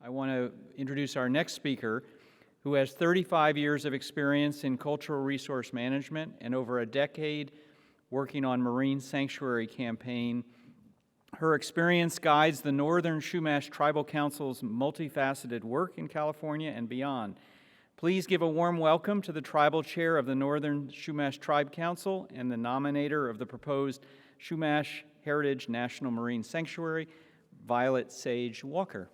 I want to introduce our next speaker, who has 35 years of experience in cultural resource management and over a decade working on marine sanctuary campaign. Her experience guides the Northern Chumash Tribal Council's multifaceted work in California and beyond. Please give a warm welcome to the Tribal Chair of the Northern Chumash Tribe Council and the nominator of the proposed Chumash Heritage National Marine Sanctuary, Violet Sage Walker.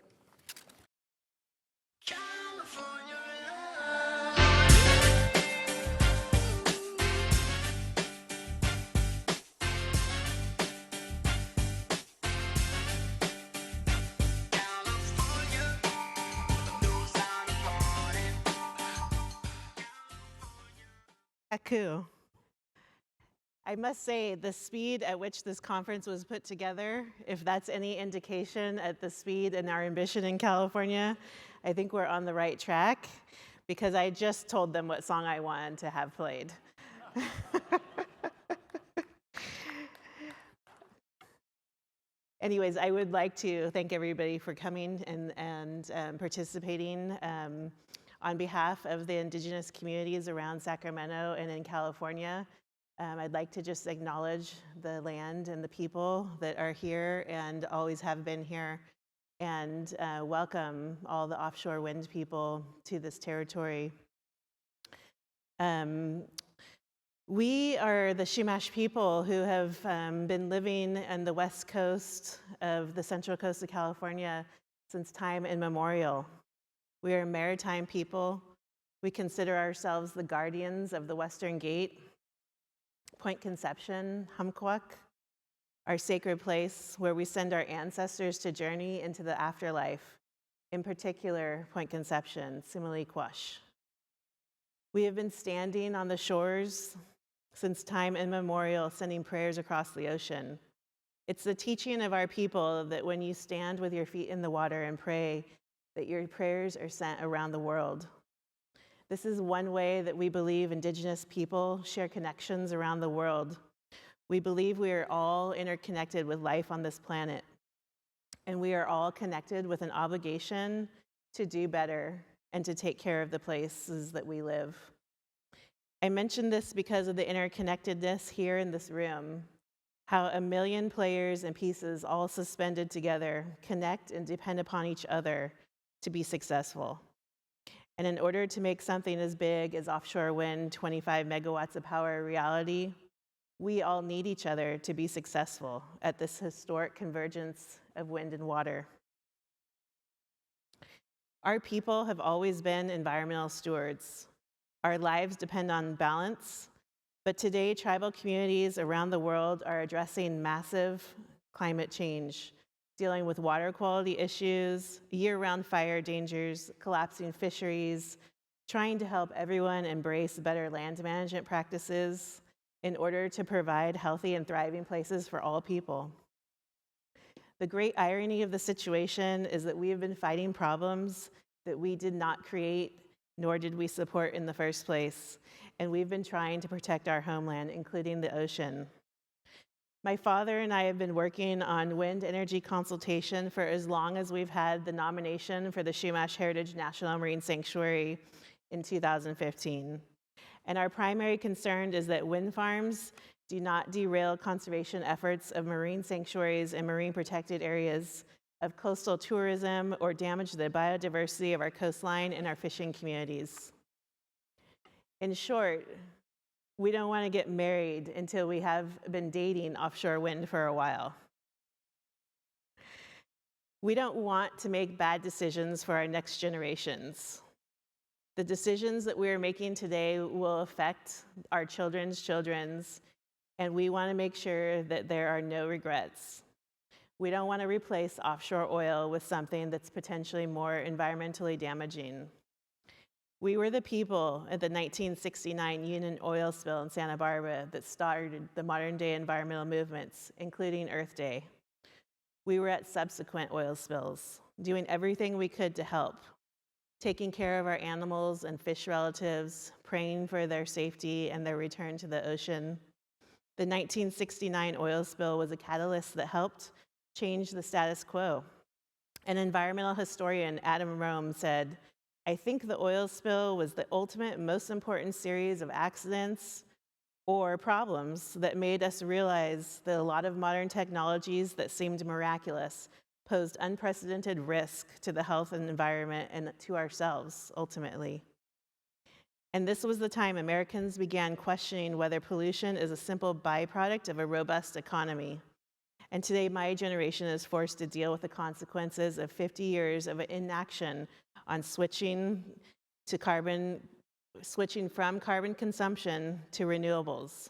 Aku. I must say, the speed at which this conference was put together, if that's any indication at the speed and our ambition in California, I think we're on the right track, because I just told them what song I wanted to have played. Anyways, I would like to thank everybody for coming and participating. On behalf of the indigenous communities around Sacramento and in California, I'd like to just acknowledge the land and the people that are here and always have been here, and welcome all the offshore wind people to this territory. We are the Chumash people who have been living on the west coast of the central coast of California since time immemorial. We are a maritime people. We consider ourselves the guardians of the Western Gate, Point Conception, Humquac, our sacred place where we send our ancestors to journey into the afterlife, in particular, Point Conception, Simili-Quash. We have been standing on the shores since time immemorial, sending prayers across the ocean. It's the teaching of our people that when you stand with your feet in the water and pray, that your prayers are sent around the world. This is one way that we believe indigenous people share connections around the world. We believe we are all interconnected with life on this planet, and we are all connected with an obligation to do better and to take care of the places that we live. I mention this because of the interconnectedness here in this room, how a million players and pieces all suspended together connect and depend upon each other to be successful. And in order to make something as big as offshore wind, 25 megawatts of power, a reality, we all need each other to be successful at this historic convergence of wind and water. Our people have always been environmental stewards. Our lives depend on balance, but today tribal communities around the world are addressing massive climate change, dealing with water quality issues, year-round fire dangers, collapsing fisheries, trying to help everyone embrace better land management practices in order to provide healthy and thriving places for all people. The great irony of the situation is that we have been fighting problems that we did not create, nor did we support in the first place, and we've been trying to protect our homeland, including the ocean. My father and I have been working on wind energy consultation for as long as we've had the nomination for the Chumash Heritage National Marine Sanctuary in 2015. And our primary concern is that wind farms do not derail conservation efforts of marine sanctuaries and marine protected areas, of coastal tourism, or damage the biodiversity of our coastline and our fishing communities. In short, we don't want to get married until we have been dating offshore wind for a while. We don't want to make bad decisions for our next generations. The decisions that we are making today will affect our children's children's, and we want to make sure that there are no regrets. We don't want to replace offshore oil with something that's potentially more environmentally damaging. We were the people at the 1969 Union oil spill in Santa Barbara that started the modern-day environmental movements, including Earth Day. We were at subsequent oil spills, doing everything we could to help, taking care of our animals and fish relatives, praying for their safety and their return to the ocean. The 1969 oil spill was a catalyst that helped change the status quo. An environmental historian, Adam Rome, said, "I think the oil spill was the ultimate, most important series of accidents or problems that made us realize that a lot of modern technologies that seemed miraculous posed unprecedented risk to the health and environment and to ourselves, ultimately." And this was the time Americans began questioning whether pollution is a simple byproduct of a robust economy. And today, my generation is forced to deal with the consequences of 50 years of inaction on switching from carbon consumption to renewables.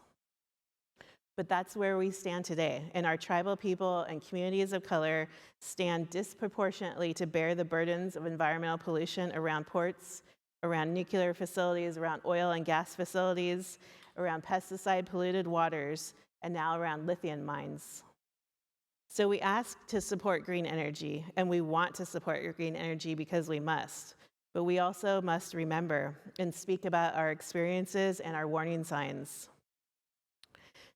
But that's where we stand today, and our tribal people and communities of color stand disproportionately to bear the burdens of environmental pollution around ports, around nuclear facilities, around oil and gas facilities, around pesticide-polluted waters, and now around lithium mines. So we ask to support green energy, and we want to support your green energy because we must. But we also must remember and speak about our experiences and our warning signs.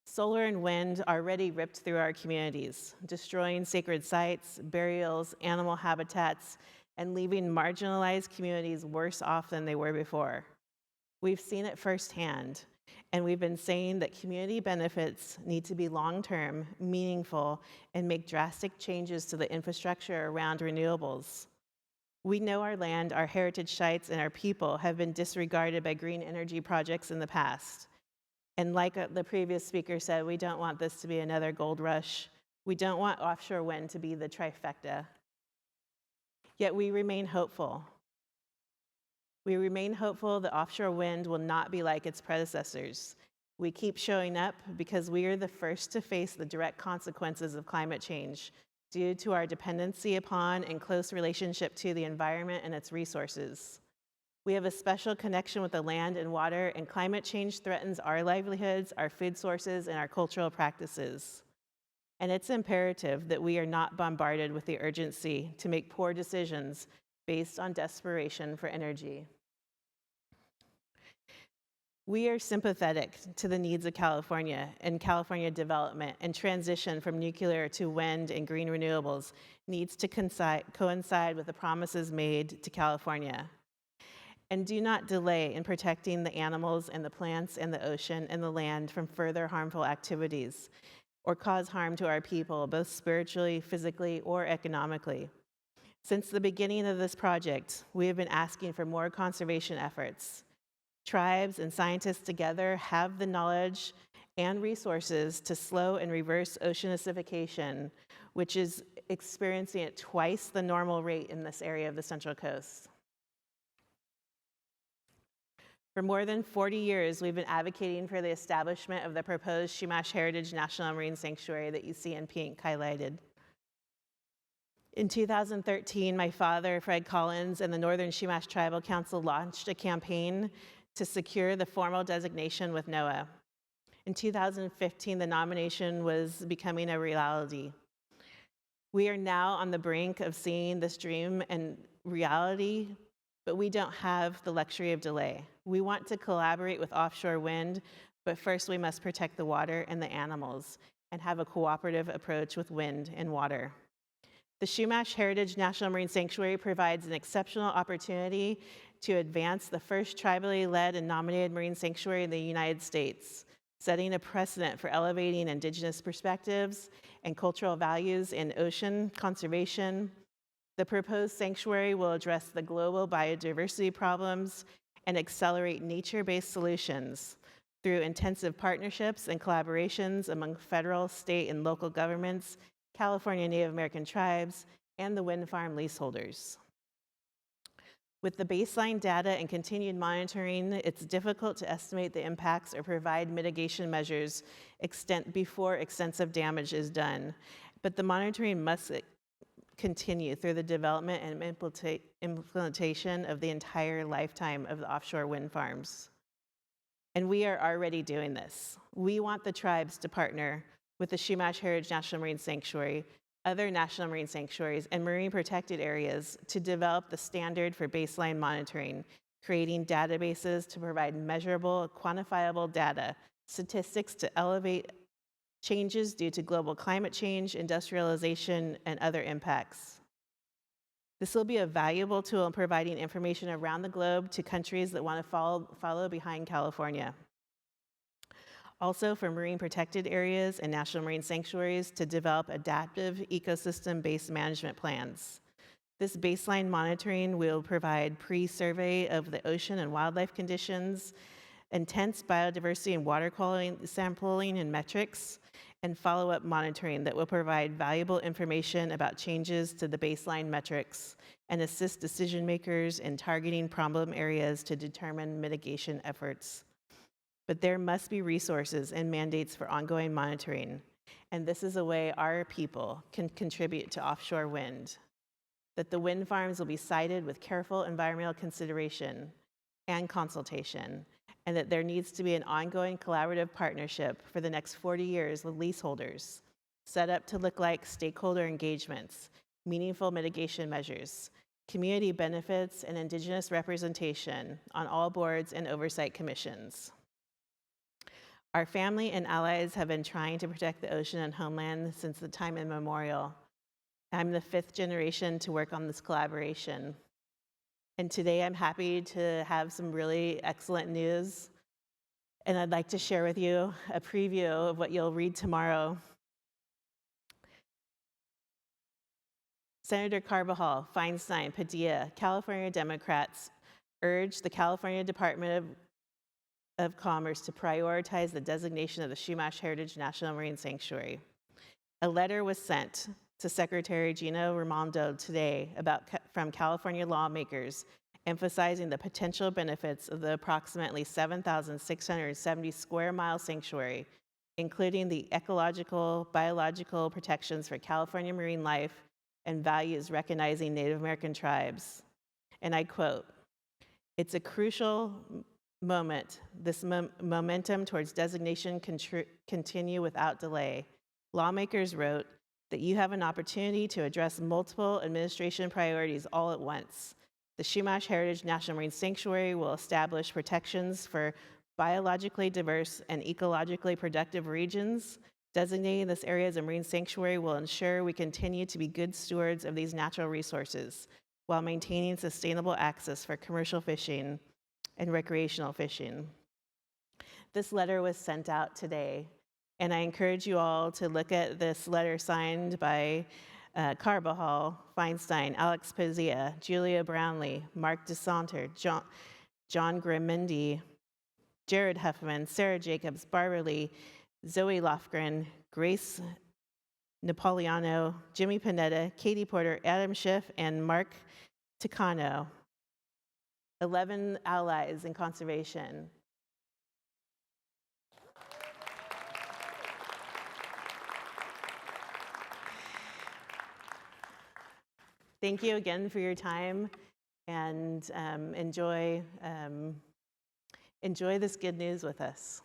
Solar and wind already ripped through our communities, destroying sacred sites, burials, animal habitats, and leaving marginalized communities worse off than they were before. We've seen it firsthand, and we've been saying that community benefits need to be long-term, meaningful, and make drastic changes to the infrastructure around renewables. We know our land, our heritage sites, and our people have been disregarded by green energy projects in the past. And like the previous speaker said, we don't want this to be another gold rush. We don't want offshore wind to be the trifecta. Yet we remain hopeful. We remain hopeful that offshore wind will not be like its predecessors. We keep showing up because we are the first to face the direct consequences of climate change due to our dependency upon and close relationship to the environment and its resources. We have a special connection with the land and water, and climate change threatens our livelihoods, our food sources, and our cultural practices. And it's imperative that we are not bombarded with the urgency to make poor decisions based on desperation for energy. We are sympathetic to the needs of California and California development, and transition from nuclear to wind and green renewables needs to coincide with the promises made to California. And do not delay in protecting the animals and the plants and the ocean and the land from further harmful activities or cause harm to our people, both spiritually, physically, or economically. Since the beginning of this project, we have been asking for more conservation efforts. Tribes and scientists together have the knowledge and resources to slow and reverse ocean acidification, which is experiencing at twice the normal rate in this area of the Central Coast. For more than 40 years, we've been advocating for the establishment of the proposed Chumash Heritage National Marine Sanctuary that you see in pink highlighted. In 2013, my father, Fred Collins, and the Northern Chumash Tribal Council launched a campaign to secure the formal designation with NOAA. In 2015, the nomination was becoming a reality. We are now on the brink of seeing this dream and reality, but we don't have the luxury of delay. We want to collaborate with offshore wind, but first we must protect the water and the animals and have a cooperative approach with wind and water. The Chumash Heritage National Marine Sanctuary provides an exceptional opportunity to advance the first tribally led and nominated marine sanctuary in the United States, setting a precedent for elevating indigenous perspectives and cultural values in ocean conservation. The proposed sanctuary will address the global biodiversity problems and accelerate nature-based solutions through intensive partnerships and collaborations among federal, state, and local governments, California Native American tribes, and the wind farm leaseholders. With the baseline data and continued monitoring, it's difficult to estimate the impacts or provide mitigation measures before extensive damage is done. But the monitoring must continue through the development and implementation of the entire lifetime of the offshore wind farms. And we are already doing this. We want the tribes to partner with the Chumash Heritage National Marine Sanctuary, other national marine sanctuaries, and marine protected areas to develop the standard for baseline monitoring, creating databases to provide measurable, quantifiable data, statistics to elevate changes due to global climate change, industrialization, and other impacts. This will be a valuable tool in providing information around the globe to countries that want to follow behind California. Also for marine protected areas and national marine sanctuaries to develop adaptive ecosystem-based management plans. This baseline monitoring will provide pre-survey of the ocean and wildlife conditions, intense biodiversity and water quality sampling and metrics, and follow-up monitoring that will provide valuable information about changes to the baseline metrics and assist decision makers in targeting problem areas to determine mitigation efforts. But there must be resources and mandates for ongoing monitoring, and this is a way our people can contribute to offshore wind. That the wind farms will be sited with careful environmental consideration and consultation, and that there needs to be an ongoing collaborative partnership for the next 40 years with leaseholders, set up to look like stakeholder engagements, meaningful mitigation measures, community benefits, and Indigenous representation on all boards and oversight commissions. Our family and allies have been trying to protect the ocean and homeland since the time immemorial. I'm the 5th generation to work on this collaboration. And today I'm happy to have some really excellent news. And I'd like to share with you a preview of what you'll read tomorrow. Senator Carbajal, Feinstein, Padilla, California Democrats urge the California Department of Commerce to prioritize the designation of the Chumash Heritage National Marine Sanctuary. A letter was sent to Secretary Gina Raimondo today from California lawmakers emphasizing the potential benefits of the approximately 7,670 square mile sanctuary, including the ecological, biological protections for California marine life and values recognizing Native American tribes. And I quote, "It's a crucial moment, this momentum towards designation continue without delay. Lawmakers wrote that you have an opportunity to address multiple administration priorities all at once. The Chumash Heritage National Marine Sanctuary will establish protections for biologically diverse and ecologically productive regions. Designating this area as a marine sanctuary will ensure we continue to be good stewards of these natural resources while maintaining sustainable access for commercial fishing and recreational fishing." This letter was sent out today, and I encourage you all to look at this letter signed by Carbajal, Feinstein, Alex Padilla, Julia Brownlee, Mark DeSanter, John Grimindi, Jared Huffman, Sarah Jacobs, Barbara Lee, Zoe Lofgren, Grace Napoleano, Jimmy Panetta, Katie Porter, Adam Schiff, and Mark Ticano. 11 allies in conservation. Thank you again for your time, and enjoy this good news with us.